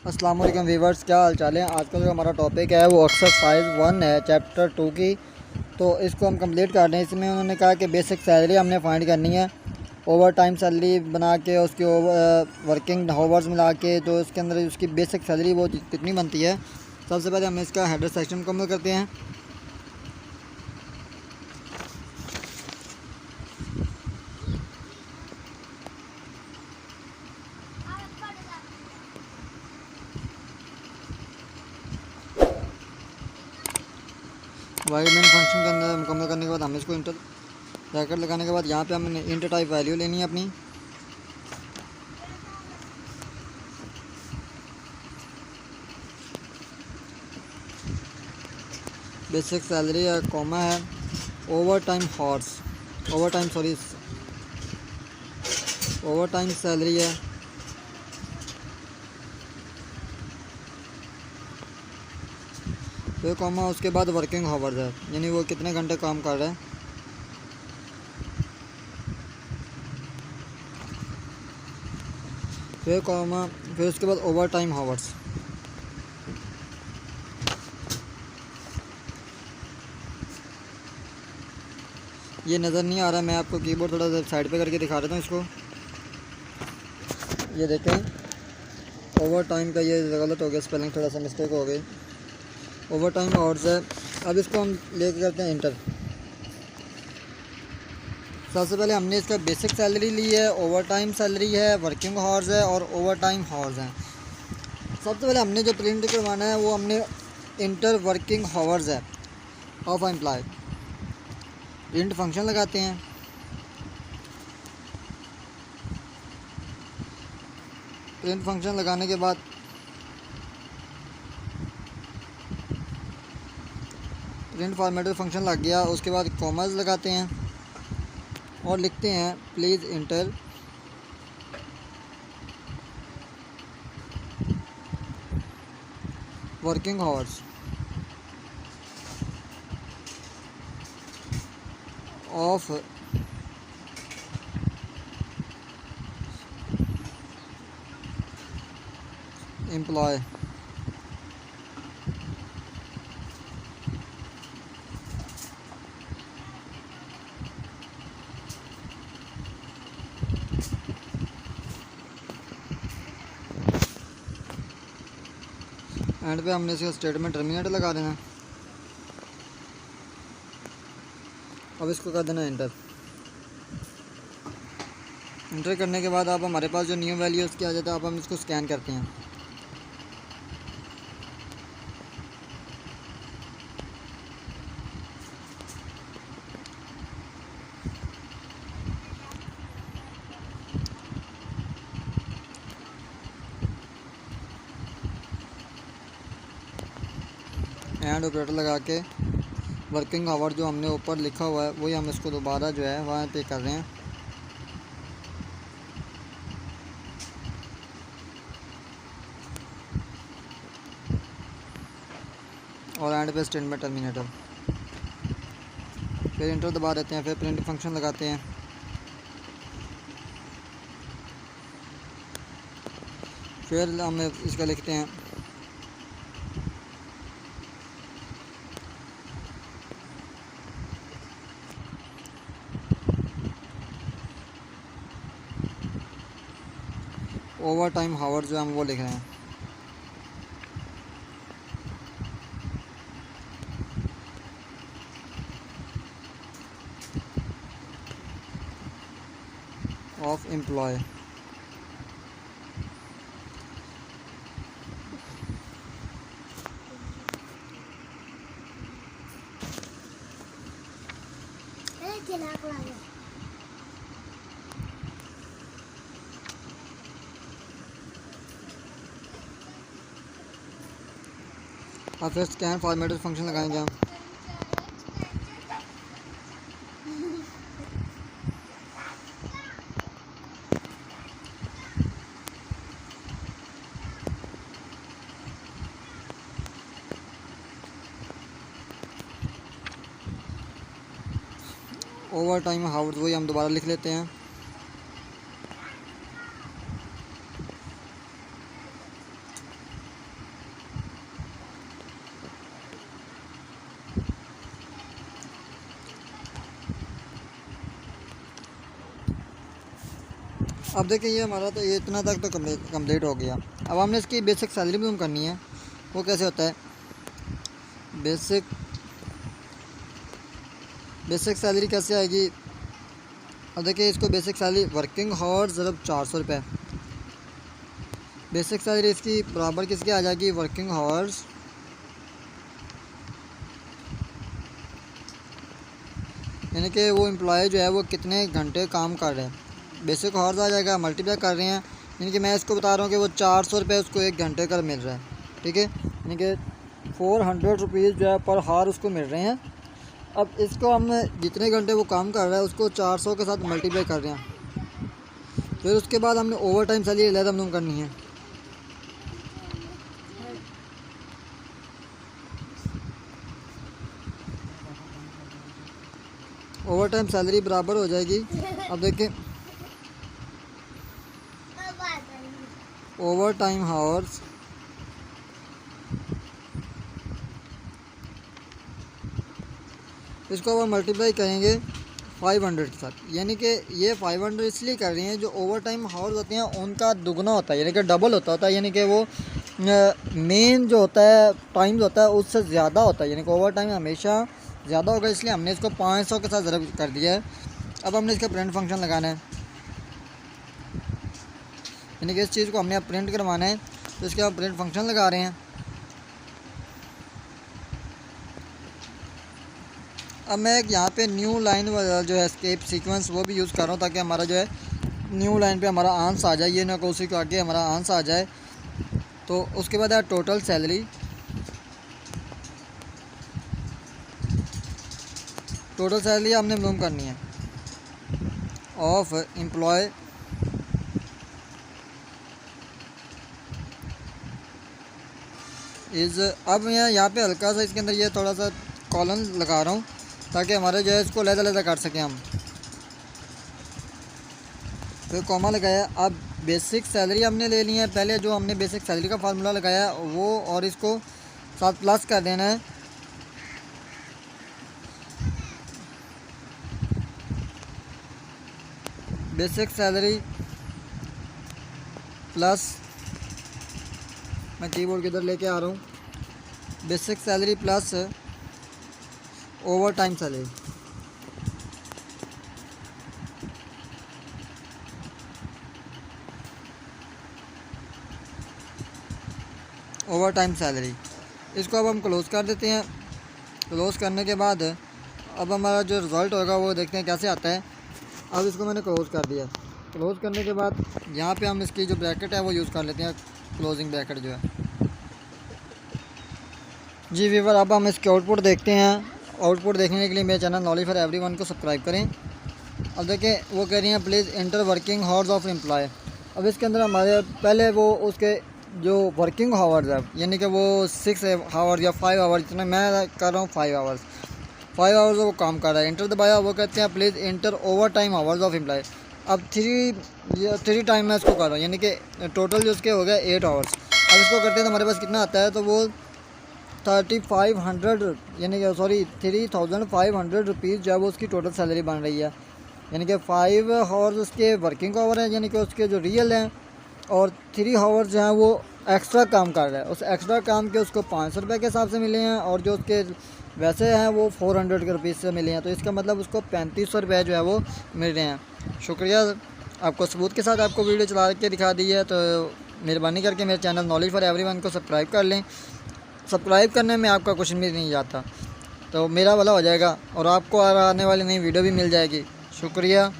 अस्सलाम वालेकुम वीवर्स, क्या हाल चाल है। आज का जो हमारा टॉपिक है वो एक्सरसाइज 1 है चैप्टर 2 की। तो इसको हम कंप्लीट कर रहे हैं। इसमें उन्होंने कहा कि बेसिक सैलरी हमने फाइंड करनी है, ओवर टाइम सैलरी बना के उसके वर्किंग हावर्स मिला के, तो उसके अंदर उसकी बेसिक सैलरी वो कितनी बनती है। सबसे पहले हम इसका हेडर सेक्शन मुकम्मल करते हैं। वाइड मेन फंक्शन के अंदर मुकम्मल करने के बाद हम इसको इंटर ब्रैकेट लगाने के बाद यहाँ पे हमने इंटर टाइप वैल्यू लेनी है अपनी। बेसिक सैलरी है, कॉमा है, over time horse, over time salary है, फिर कॉमा उसके बाद वर्किंग हावर्स है, यानी वो कितने घंटे काम कर रहा है। फिर कॉमा, फिर उसके बाद ओवर टाइम हावर्स। ये नज़र नहीं आ रहा, मैं आपको कीबोर्ड थोड़ा सा साइड पे करके दिखा देता हूँ इसको। ये देखें, ओवर टाइम का ये गलत हो गया, स्पेलिंग थोड़ा सा मिस्टेक हो गई। ओवर टाइम हावर्स है। अब इसको हम लेके करते हैं इंटर। सबसे पहले हमने इसका बेसिक सैलरी ली है, ओवर टाइम सैलरी है, वर्किंग हावर्स है और ओवर टाइम हावर्स हैं। सबसे पहले हमने जो प्रिंट करवाना है वो हमने इंटर वर्किंग हावर्स है ऑफ एम्प्लॉय। प्रिंट फंक्शन लगाते हैं। प्रिंट फंक्शन लगाने के बाद प्रिंट फॉर्मेटेड फंक्शन लग गया। उसके बाद कॉमर्स लगाते हैं और लिखते हैं please enter working hours of employee. End पे हमने इसका स्टेटमेंट टर्मिनेट लगा देना। अब इसको कर देना इंटर। इंटर करने के बाद अब हमारे पास जो न्यू वैल्यू उसकी आ जाता है। अब हम इसको स्कैन करते हैं। एंड ऑपरेटर लगा के वर्किंग आवर जो हमने ऊपर लिखा हुआ है वही हम इसको दोबारा जो है वहाँ पे कर रहे हैं। और एंड पे स्टेटमेंट टर्मिनेटर। फिर इंटर दबा देते हैं। फिर प्रिंट फंक्शन लगाते हैं। फिर हम इसका लिखते हैं ओवर टाइम हावर जो हम वो लिख रहे हैं। Of employee. और फिर स्कैन फॉर्मेटेड फंक्शन लगाएंगे हम। ओवर टाइम हावर्स वही हम दोबारा लिख लेते हैं। अब देखिए ये हमारा तो ये इतना तक तो कम्प्लीट हो गया। अब हमने इसकी बेसिक सैलरी भी करनी है। वो कैसे होता है, बेसिक सैलरी कैसे आएगी। अब देखिए इसको बेसिक सैलरी वर्किंग हावर्स ज़रूर 400 रुपये। बेसिक सैलरी इसकी बराबर किसके आ जाएगी, वर्किंग हावर्स यानी कि वो एम्प्लॉय जो है वो कितने घंटे काम कर रहे हैं। बेसिक हावर्स आ जाएगा, मल्टीप्लाई कर रहे हैं, यानी कि मैं इसको बता रहा हूँ कि वो 400 रुपये उसको 1 घंटे का मिल रहा है। ठीक है, यानी कि 400 रुपीज़ जो है पर हार उसको मिल रहे हैं। अब इसको हम जितने घंटे वो काम कर रहा है उसको 400 के साथ मल्टीप्लाई कर रहे हैं। फिर उसके बाद हमने ओवर टाइम सैलरी अलग मालूम करनी है। ओवर टाइम सैलरी बराबर हो जाएगी। अब देखिए ओवर टाइम हावर्स इसको अब हम मल्टीप्लाई करेंगे 500 के साथ, यानी कि ये 500 इसलिए कर रहे हैं जो ओवर टाइम हावर्स होते हैं उनका दुगना होता है, यानी कि डबल होता है, यानी कि वो मेन जो होता है टाइम होता है उससे ज़्यादा होता है, यानी कि ओवर टाइम हमेशा ज़्यादा होगा, इसलिए हमने इसको 500 के साथ ज़रूर कर दिया है। अब हमने इसका प्रिंट फंक्शन लगाना है, यानी कि इस चीज़ को हमने अब प्रिंट करवाना है, तो इसके हम प्रिंट फंक्शन लगा रहे हैं। अब मैं एक यहाँ पे न्यू लाइन जो है एस्केप सीक्वेंस वो भी यूज़ कर रहा हूँ ताकि हमारा जो है न्यू लाइन पे हमारा आंसर आ जाए, ये ना कि उसी को आगे हमारा आंसर आ जाए। तो उसके बाद है टोटल सैलरी। टोटल सैलरी हमने मालूम करनी है ऑफ एम्प्लॉय इज़। अब मैं यहाँ पे हल्का सा इसके अंदर ये थोड़ा सा कॉलन लगा रहा हूँ ताकि हमारे जो है इसको अलग-अलग कर सकें हम। तो कॉमा लगाया। अब बेसिक सैलरी हमने ले ली है, पहले जो हमने बेसिक सैलरी का फार्मूला लगाया वो और इसको साथ प्लस कर देना है। बेसिक सैलरी प्लस, मैं कीबोर्ड की इधर लेके आ रहा हूँ, basic salary plus over time salary. Over time salary इसको अब हम क्लोज़ कर देते हैं। क्लोज़ करने के बाद अब हमारा जो रिज़ल्ट होगा वो देखते हैं कैसे आता है। अब इसको मैंने क्लोज़ कर दिया। क्लोज़ करने के बाद यहाँ पे हम इसकी जो ब्रैकेट है वो यूज़ कर लेते हैं, क्लोजिंग ब्रैकेट जो है। जी व्यूअर, अब हम इसके आउटपुट देखते हैं। आउटपुट देखने के लिए मेरे चैनल नॉलेज फॉर एवरीवन को सब्सक्राइब करें। अब देखें वो कह रही हैं please enter working hours of employee. अब इसके अंदर हमारे पहले वो उसके जो वर्किंग हावर्स है, यानी कि वो 6 आवर्स या 5 आवर्स, जितना मैं कर रहा हूँ 5 आवर्स वो काम कर रहा है। एंटर दबाया, वो कहते हैं please enter overtime hours of employee. अब 3 टाइम मैं इसको कर रहा हूँ, यानी कि टोटल जो उसके हो गया 8 आवर्स। अब इसको करते हैं तो हमारे पास कितना आता है, तो वो 3500 यानी कि 3500 रुपीज़ जो है वो उसकी टोटल सैलरी बन रही है। यानी कि 5 आवर्स उसके वर्किंग आवर हैं, यानी कि उसके जो रियल हैं, और 3 आवर्स जो हैं वो एक्स्ट्रा काम कर रहा है। उस एक्स्ट्रा काम के उसको 500 रुपये के हिसाब से मिले हैं, और जो उसके वैसे हैं वो 400 के रुपीज़ से मिले हैं। तो इसका मतलब उसको 3500 रुपये जो है वो मिल रहे हैं। शुक्रिया, आपको सबूत के साथ आपको वीडियो चला के दिखा दी है। तो मेहरबानी करके मेरे चैनल नॉलेज फॉर एवरीवन को सब्सक्राइब कर लें। सब्सक्राइब करने में आपका कुछ भी नहीं जाता, तो मेरा भला हो जाएगा और आपको आने वाली नई वीडियो भी मिल जाएगी। शुक्रिया।